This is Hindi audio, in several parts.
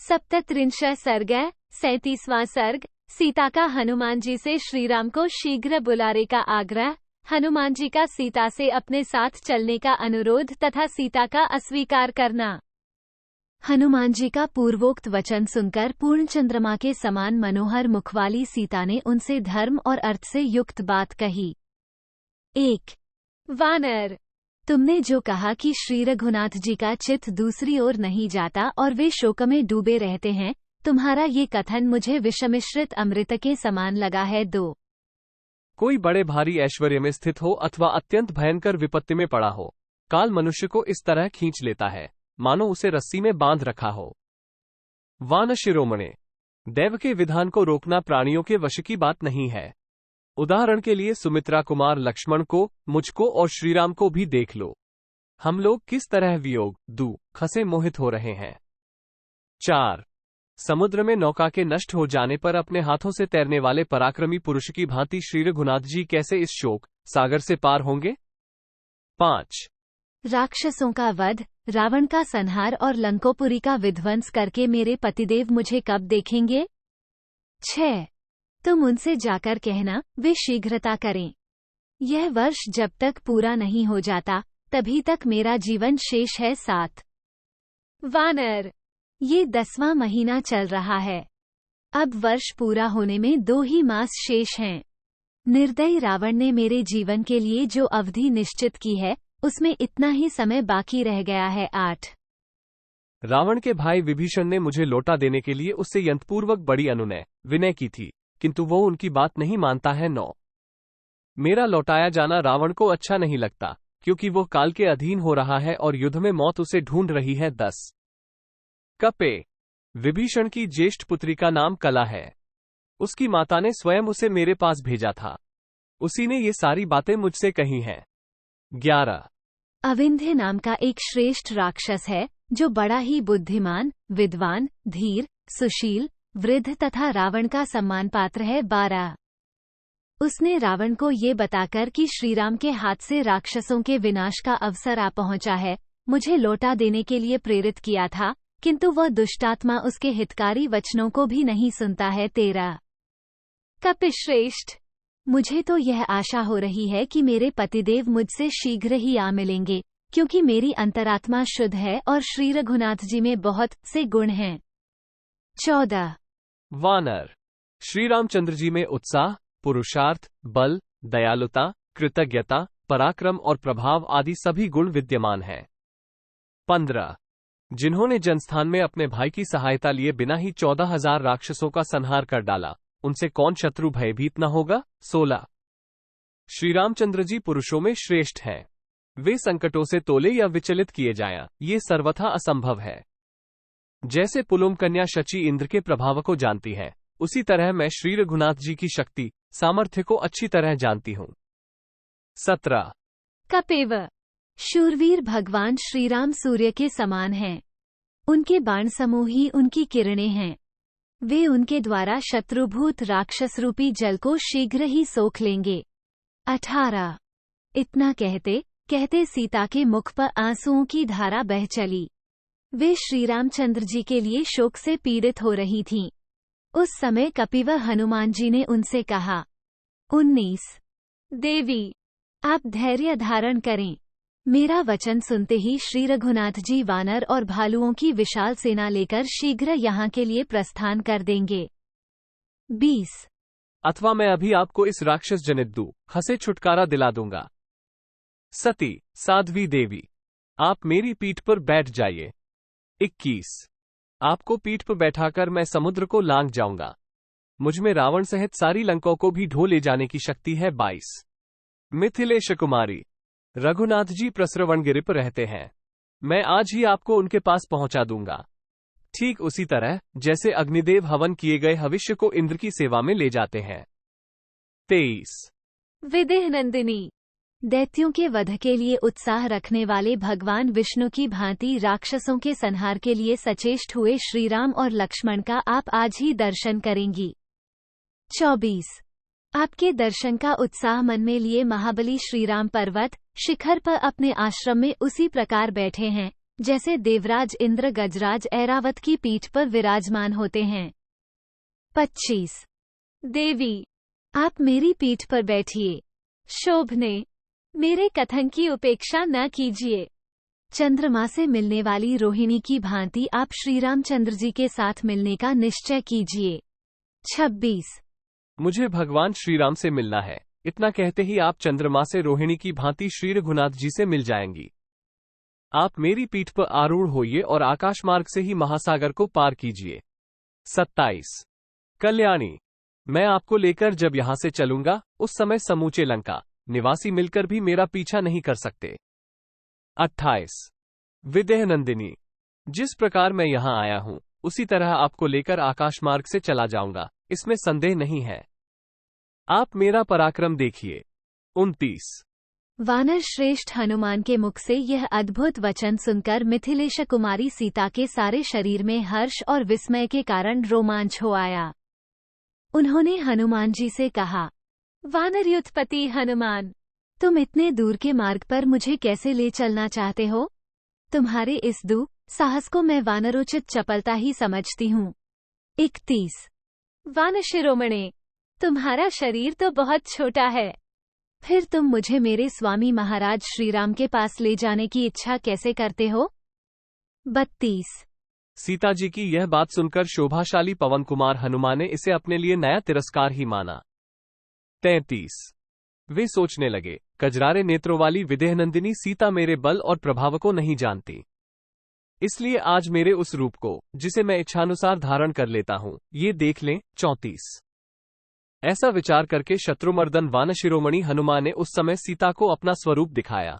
सप्तत्रिंश सर्ग 37वां सर्ग। सीता का हनुमान जी से श्रीराम को शीघ्र बुलाने का आग्रह। हनुमान जी का सीता से अपने साथ चलने का अनुरोध तथा सीता का अस्वीकार करना। हनुमान जी का पूर्वोक्त वचन सुनकर पूर्ण चंद्रमा के समान मनोहर मुखवाली सीता ने उनसे धर्म और अर्थ से युक्त बात कही। 1 वानर, तुमने जो कहा कि श्री रघुनाथ जी का चित्त दूसरी ओर नहीं जाता और वे शोक में डूबे रहते हैं, तुम्हारा ये कथन मुझे विषमिश्रित अमृत के समान लगा है। 2 कोई बड़े भारी ऐश्वर्य में स्थित हो अथवा अत्यंत भयंकर विपत्ति में पड़ा हो, काल मनुष्य को इस तरह खींच लेता है मानो उसे रस्सी में बांध रखा हो। वान शिरोमणे, दैव के विधान को रोकना प्राणियों के वश की बात नहीं है। उदाहरण के लिए सुमित्रा कुमार लक्ष्मण को, मुझको और श्रीराम को भी देख लो। हम लोग किस तरह वियोग दुख से मोहित हो रहे हैं। 4 समुद्र में नौका के नष्ट हो जाने पर अपने हाथों से तैरने वाले पराक्रमी पुरुष की भांति श्री रघुनाथ जी कैसे इस शोक सागर से पार होंगे। 5 राक्षसों का वध, रावण का संहार और लंकोपुरी का विध्वंस करके मेरे पतिदेव मुझे कब देखेंगे। 6 तुम उनसे जाकर कहना वे शीघ्रता करें। यह वर्ष जब तक पूरा नहीं हो जाता तभी तक मेरा जीवन शेष है। 7 वानर, ये 10वां महीना चल रहा है। अब वर्ष पूरा होने में 2 ही मास शेष हैं। निर्दयी रावण ने मेरे जीवन के लिए जो अवधि निश्चित की है उसमें इतना ही समय बाकी रह गया है। 8 रावण के भाई विभीषण ने मुझे लौटा देने के लिए उससे यंत्रपूर्वक बड़ी अनुनय विनय की थी, किंतु वो उनकी बात नहीं मानता है। 9 मेरा लौटाया जाना रावण को अच्छा नहीं लगता, क्योंकि वो काल के अधीन हो रहा है और युद्ध में मौत उसे ढूंढ रही है। 10 कपे, विभीषण की ज्येष्ठ पुत्री का नाम कला है। उसकी माता ने स्वयं उसे मेरे पास भेजा था। उसी ने ये सारी बातें मुझसे कही हैं। 11 अविंध्य नाम का एक श्रेष्ठ राक्षस है जो बड़ा ही बुद्धिमान, विद्वान, धीर, सुशील, वृद्ध तथा रावण का सम्मान पात्र है। 12 उसने रावण को ये बताकर कि श्रीराम के हाथ से राक्षसों के विनाश का अवसर आ पहुंचा है, मुझे लौटा देने के लिए प्रेरित किया था, किंतु वह दुष्टात्मा उसके हितकारी वचनों को भी नहीं सुनता है। 13 कपिश्रेष्ठ, मुझे तो यह आशा हो रही है कि मेरे पतिदेव मुझसे शीघ्र ही आ मिलेंगे, क्योंकि मेरी अंतरात्मा शुद्ध है और श्री रघुनाथ जी में बहुत से गुण हैं। 14 वानर, श्री रामचंद्र जी में उत्साह, पुरुषार्थ, बल, दयालुता, कृतज्ञता, पराक्रम और प्रभाव आदि सभी गुण विद्यमान हैं। 15 जिन्होंने जनस्थान में अपने भाई की सहायता लिए बिना ही 14,000 राक्षसों का संहार कर डाला, उनसे कौन शत्रु भयभीत न होगा। 16 श्री रामचंद्र जी पुरुषों में श्रेष्ठ हैं। वे संकटों से तोले या विचलित किए जाएं, ये सर्वथा असंभव है। जैसे पुलुम कन्या शची इंद्र के प्रभाव को जानती है, उसी तरह मैं श्री रघुनाथ जी की शक्ति सामर्थ्य को अच्छी तरह जानती हूँ। 17 कपेव, शूरवीर भगवान श्रीराम सूर्य के समान हैं। उनके बाण समूह ही उनकी किरणें हैं। वे उनके द्वारा शत्रुभूत राक्षस रूपी जल को शीघ्र ही सोख लेंगे। 18 इतना कहते कहते सीता के मुख पर आंसुओं की धारा बह चली। वे श्री रामचंद्र जी के लिए शोक से पीड़ित हो रही थीं। उस समय कपिव हनुमान जी ने उनसे कहा। 19 देवी, आप धैर्य धारण करें। मेरा वचन सुनते ही श्री रघुनाथ जी वानर और भालुओं की विशाल सेना लेकर शीघ्र यहाँ के लिए प्रस्थान कर देंगे। 20 अथवा मैं अभी आपको इस राक्षस जनित दुख से छुटकारा दिला दूंगा। सती साध्वी देवी, आप मेरी पीठ पर बैठ जाइए। 21 आपको पीठ पर बैठाकर मैं समुद्र को लांघ जाऊंगा। मुझमें रावण सहित सारी लंकाओं को भी ढो ले जाने की शक्ति है। 22 मिथिलेश कुमारी, रघुनाथ जी प्रसरवणगिरि पर रहते हैं। मैं आज ही आपको उनके पास पहुंचा दूंगा, ठीक उसी तरह जैसे अग्निदेव हवन किए गए भविष्य को इंद्र की सेवा में ले जाते हैं। 23 विदेह नंदिनी, दैत्यों के वध के लिए उत्साह रखने वाले भगवान विष्णु की भांति राक्षसों के संहार के लिए सचेष्ट हुए श्रीराम और लक्ष्मण का आप आज ही दर्शन करेंगी। 24 आपके दर्शन का उत्साह मन में लिए महाबली श्रीराम पर्वत शिखर पर अपने आश्रम में उसी प्रकार बैठे हैं जैसे देवराज इंद्र गजराज ऐरावत की पीठ पर विराजमान होते हैं। 25। देवी, आप मेरी पीठ पर बैठिए। शोभने, मेरे कथन की उपेक्षा न कीजिए। चंद्रमा से मिलने वाली रोहिणी की भांति आप श्री रामचंद्र जी के साथ मिलने का निश्चय कीजिए। 26। मुझे भगवान श्री राम से मिलना है। इतना कहते ही आप चंद्रमा से रोहिणी की भांति श्री रघुनाथ जी से मिल जाएंगी। आप मेरी पीठ पर आरूढ़ होइए और आकाश मार्ग से ही महासागर को पार कीजिए। 27। कल्याणी, मैं आपको लेकर जब यहां से चलूंगा उस समय समूचे लंका निवासी मिलकर भी मेरा पीछा नहीं कर सकते। 28। विदेह नंदिनी, जिस प्रकार मैं यहां आया हूं उसी तरह आपको लेकर आकाश मार्ग से चला जाऊंगा, इसमें संदेह नहीं है। आप मेरा पराक्रम देखिए। 29। वानर श्रेष्ठ हनुमान के मुख से यह अद्भुत वचन सुनकर मिथिलेश कुमारी सीता के सारे शरीर में हर्ष और विस्मय के कारण रोमांच हो आया। उन्होंने हनुमान जी से कहा, वानरयुथपति हनुमान, तुम इतने दूर के मार्ग पर मुझे कैसे ले चलना चाहते हो? तुम्हारे इस साहस को मैं वानरोचित चपलता ही समझती हूँ। 31। वानशिरोमणे, तुम्हारा शरीर तो बहुत छोटा है, फिर तुम मुझे मेरे स्वामी महाराज श्रीराम के पास ले जाने की इच्छा कैसे करते हो? 32। सीता जी की यह बात सुनकर शोभाशाली पवन कुमार हनुमान ने इसे अपने लिए नया तिरस्कार ही माना। 33। वे सोचने लगे, कजरारे नेत्रों वाली विदेहनंदिनी सीता मेरे बल और प्रभाव को नहीं जानती, इसलिए आज मेरे उस रूप को, जिसे मैं इच्छानुसार धारण कर लेता हूं, ये देख लें। 34। ऐसा विचार करके शत्रुमर्दन वानशिरोमणि हनुमान ने उस समय सीता को अपना स्वरूप दिखाया।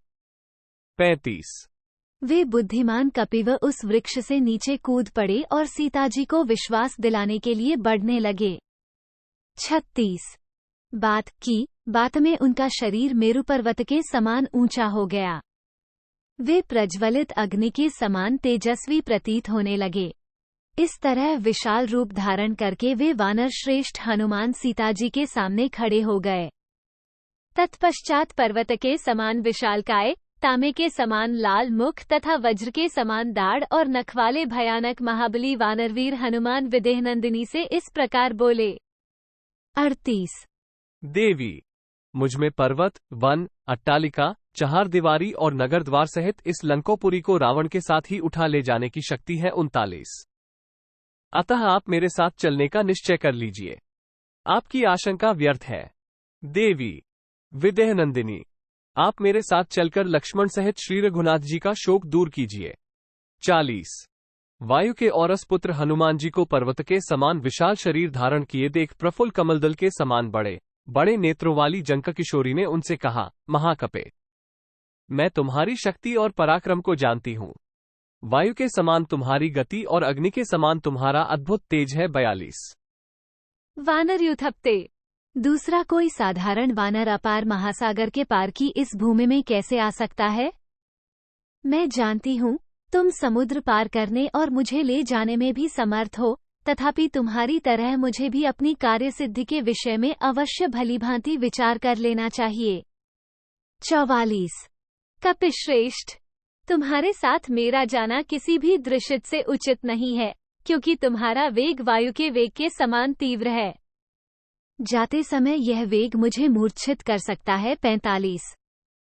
35। वे बुद्धिमान कपिव उस वृक्ष से नीचे कूद पड़े और सीता जी को विश्वास दिलाने के लिए बढ़ने लगे। 36। बात में उनका शरीर मेरु पर्वत के समान ऊंचा हो गया। वे प्रज्वलित अग्नि के समान तेजस्वी प्रतीत होने लगे। इस तरह विशाल रूप धारण करके वे वानर श्रेष्ठ हनुमान सीता जी के सामने खड़े हो गए। तत्पश्चात पर्वत के समान विशालकाय, तांबे के समान लाल मुख तथा वज्र के समान दाढ़ और नख वाले भयानक महाबली वानरवीर हनुमान विदेहनंदिनी से इस प्रकार बोले। 38। देवी, मुझमें पर्वत, वन, अट्टालिका, चहारदीवारी और नगर द्वार सहित इस लंकोपुरी को रावण के साथ ही उठा ले जाने की शक्ति है। 39। अतः आप मेरे साथ चलने का निश्चय कर लीजिए, आपकी आशंका व्यर्थ है। देवी विदेहनंदिनी, आप मेरे साथ चलकर लक्ष्मण सहित श्री रघुनाथ जी का शोक दूर कीजिए। 40। वायु के औरस पुत्र हनुमान जी को पर्वत के समान विशाल शरीर धारण किए देख प्रफुल्ल कमलदल के समान बड़े बड़े नेत्रों वाली जंक किशोरी ने उनसे कहा, महाकपे, मैं तुम्हारी शक्ति और पराक्रम को जानती हूँ। वायु के समान तुम्हारी गति और अग्नि के समान तुम्हारा अद्भुत तेज है। 42। वानर युथपते, दूसरा कोई साधारण वानर अपार महासागर के पार की इस भूमि में कैसे आ सकता है? मैं जानती हूँ तुम समुद्र पार करने और मुझे ले जाने में भी समर्थ हो, तथापि तुम्हारी तरह मुझे भी अपनी कार्य सिद्धि के विषय में अवश्य भलीभांति विचार कर लेना चाहिए। 44। कपिश्रेष्ठ, तुम्हारे साथ मेरा जाना किसी भी दृष्टि से उचित नहीं है, क्योंकि तुम्हारा वेग वायु के वेग के समान तीव्र है। जाते समय यह वेग मुझे मूर्छित कर सकता है। 45।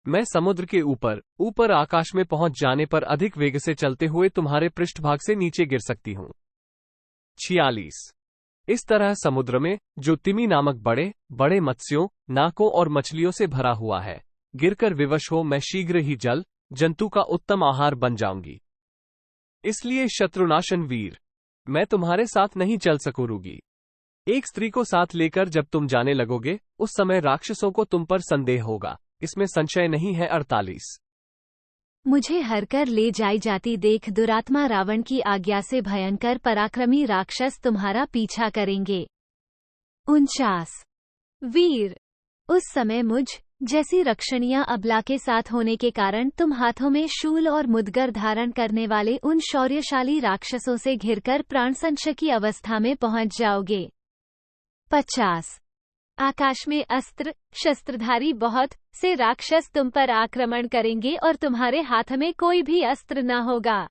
मैं समुद्र के ऊपर आकाश में पहुंच जाने पर अधिक वेग से चलते हुए तुम्हारे पृष्ठभाग से नीचे गिर सकती हूं। 46। इस तरह समुद्र में जो तिमी नामक बड़े बड़े मत्स्यों, नाकों और मछलियों से भरा हुआ है, गिरकर विवश हो मैं शीघ्र ही जल जंतु का उत्तम आहार बन जाऊंगी। इसलिए शत्रुनाशन वीर, मैं तुम्हारे साथ नहीं चल सकूंगी। एक स्त्री को साथ लेकर जब तुम जाने लगोगे उस समय राक्षसों को तुम पर संदेह होगा, इसमें संशय नहीं है। 48। मुझे हरकर ले जाई जाती देख दुरात्मा रावण की आज्ञा से भयंकर पराक्रमी राक्षस तुम्हारा पीछा करेंगे। 49। वीर, उस समय मुझ जैसी रक्षणीय अबला के साथ होने के कारण तुम हाथों में शूल और मुदगर धारण करने वाले उन शौर्यशाली राक्षसों से घिरकर प्राण संशय की अवस्था में पहुंच जाओगे। 50। आकाश में अस्त्र शस्त्रधारी बहुत से राक्षस तुम पर आक्रमण करेंगे और तुम्हारे हाथ में कोई भी अस्त्र न होगा।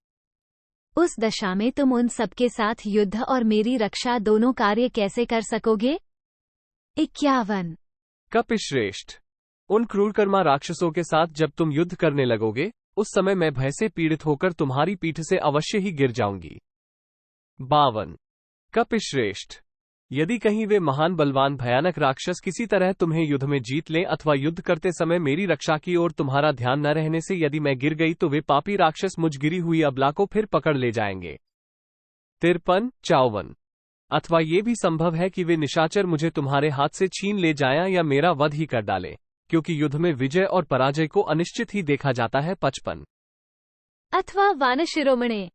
उस दशा में तुम उन सबके साथ युद्ध और मेरी रक्षा दोनों कार्य कैसे कर सकोगे? 51। कपिश्रेष्ठ, उन क्रूरकर्मा राक्षसों के साथ जब तुम युद्ध करने लगोगे, उस समय मैं भय से पीड़ित होकर तुम्हारी पीठ से अवश्य ही गिर जाऊंगी। 52। कपिश्रेष्ठ, यदि कहीं वे महान बलवान भयानक राक्षस किसी तरह तुम्हें युद्ध में जीत लें अथवा युद्ध करते समय मेरी रक्षा की ओर तुम्हारा ध्यान न रहने से यदि मैं गिर गई तो वे पापी राक्षस मुझ गिरी हुई अबला को फिर पकड़ ले जाएंगे। 53, 54। अथवा ये भी संभव है कि वे निशाचर मुझे तुम्हारे हाथ से छीन ले जाएं या मेरा वध ही कर डालें, क्योंकि युद्ध में विजय और पराजय को अनिश्चित ही देखा जाता है। 55। अथवा वानशिरोमणे,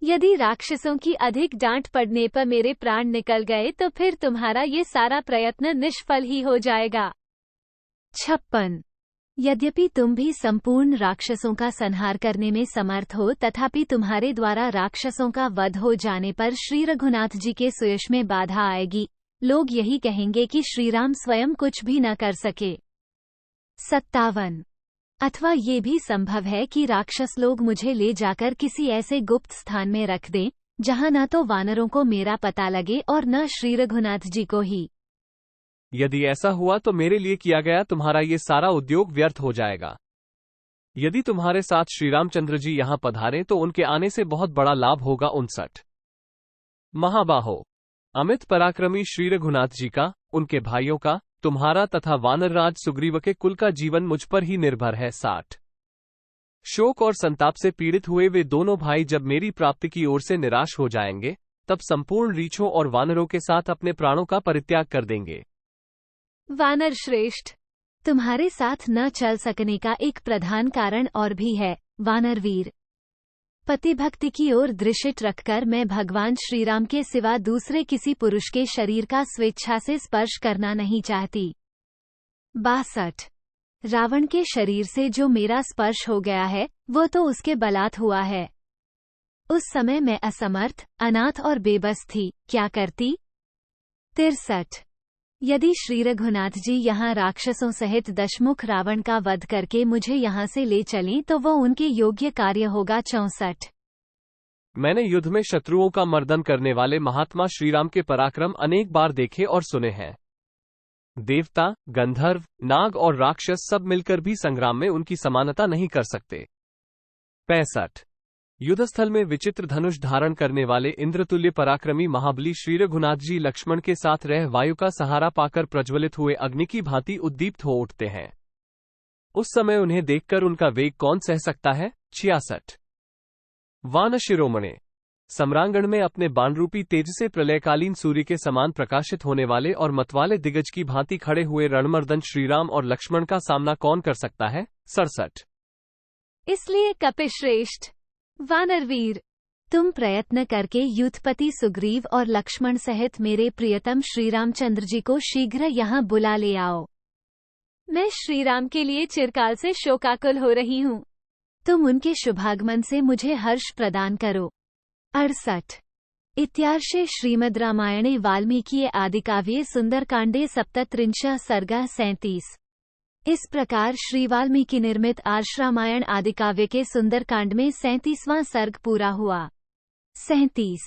यदि राक्षसों की अधिक डांट पड़ने पर मेरे प्राण निकल गए तो फिर तुम्हारा ये सारा प्रयत्न निष्फल ही हो जाएगा। 56। यद्यपि तुम भी संपूर्ण राक्षसों का संहार करने में समर्थ हो, तथापि तुम्हारे द्वारा राक्षसों का वध हो जाने पर श्री रघुनाथ जी के सुयश में बाधा आएगी। लोग यही कहेंगे कि श्रीराम स्वयं कुछ भी न कर सके। 57। अथवा ये भी संभव है कि राक्षस लोग मुझे ले जाकर किसी ऐसे गुप्त स्थान में रख दें जहां न तो वानरों को मेरा पता लगे और न श्री रघुनाथ जी को ही। यदि ऐसा हुआ तो मेरे लिए किया गया तुम्हारा ये सारा उद्योग व्यर्थ हो जाएगा। यदि तुम्हारे साथ श्री रामचंद्र जी यहां पधारें तो उनके आने से बहुत बड़ा लाभ होगा। 59। महाबाहो, अमित पराक्रमी श्री रघुनाथ जी का, उनके भाइयों का, तुम्हारा तथा वानरराज सुग्रीव के कुल का जीवन मुझ पर ही निर्भर है। 60। शोक और संताप से पीड़ित हुए वे दोनों भाई जब मेरी प्राप्ति की ओर से निराश हो जाएंगे, तब संपूर्ण रीछों और वानरों के साथ अपने प्राणों का परित्याग कर देंगे। वानर श्रेष्ठ, तुम्हारे साथ न चल सकने का एक प्रधान कारण और भी है। वानरवीर, पति भक्ति की ओर दृष्टि रखकर मैं भगवान श्रीराम के सिवा दूसरे किसी पुरुष के शरीर का स्वेच्छा से स्पर्श करना नहीं चाहती। 62। रावण के शरीर से जो मेरा स्पर्श हो गया है वो तो उसके बलात् हुआ है। उस समय मैं असमर्थ, अनाथ और बेबस थी, क्या करती? 63। यदि श्री रघुनाथ जी यहाँ राक्षसों सहित दशमुख रावण का वध करके मुझे यहाँ से ले चलें तो वो उनके योग्य कार्य होगा। 64। मैंने युद्ध में शत्रुओं का मर्दन करने वाले महात्मा श्रीराम के पराक्रम अनेक बार देखे और सुने हैं। देवता, गंधर्व, नाग और राक्षस सब मिलकर भी संग्राम में उनकी समानता नहीं कर सकते। 65। युद्धस्थल में विचित्र धनुष धारण करने वाले इंद्रतुल्य पराक्रमी महाबली श्री रघुनाथ जी लक्ष्मण के साथ रह वायु का सहारा पाकर प्रज्वलित हुए अग्नि की भांति उद्दीप्त हो उठते हैं। उस समय उन्हें देखकर उनका वेग कौन सह सकता है। 66। वानशिरोमणे, सम्रांगण में अपने बाणरूपी तेज से प्रलयकालीन सूर्य के समान प्रकाशित होने वाले और मतवाले दिग्गज की भांति खड़े हुए रणमर्दन श्रीराम और लक्ष्मण का सामना कौन कर सकता है। 67। इसलिए कपिश्रेष्ठ, वानरवीर, तुम प्रयत्न करके युद्धपति सुग्रीव और लक्ष्मण सहित मेरे प्रियतम श्री रामचंद्र जी को शीघ्र यहाँ बुला ले आओ। मैं श्रीराम के लिए चिरकाल से शोकाकुल हो रही हूँ। तुम उनके शुभागमन से मुझे हर्ष प्रदान करो। 68। इत्यार्षे श्रीमद् रामायणे वाल्मीकिये आदिकाव्ये सुंदरकांडे 37 सर्गः 37। इस प्रकार श्री वाल्मीकि निर्मित आर्ष रामायण आदिकाव्य के सुंदरकांड में 37वां सर्ग पूरा हुआ। 37।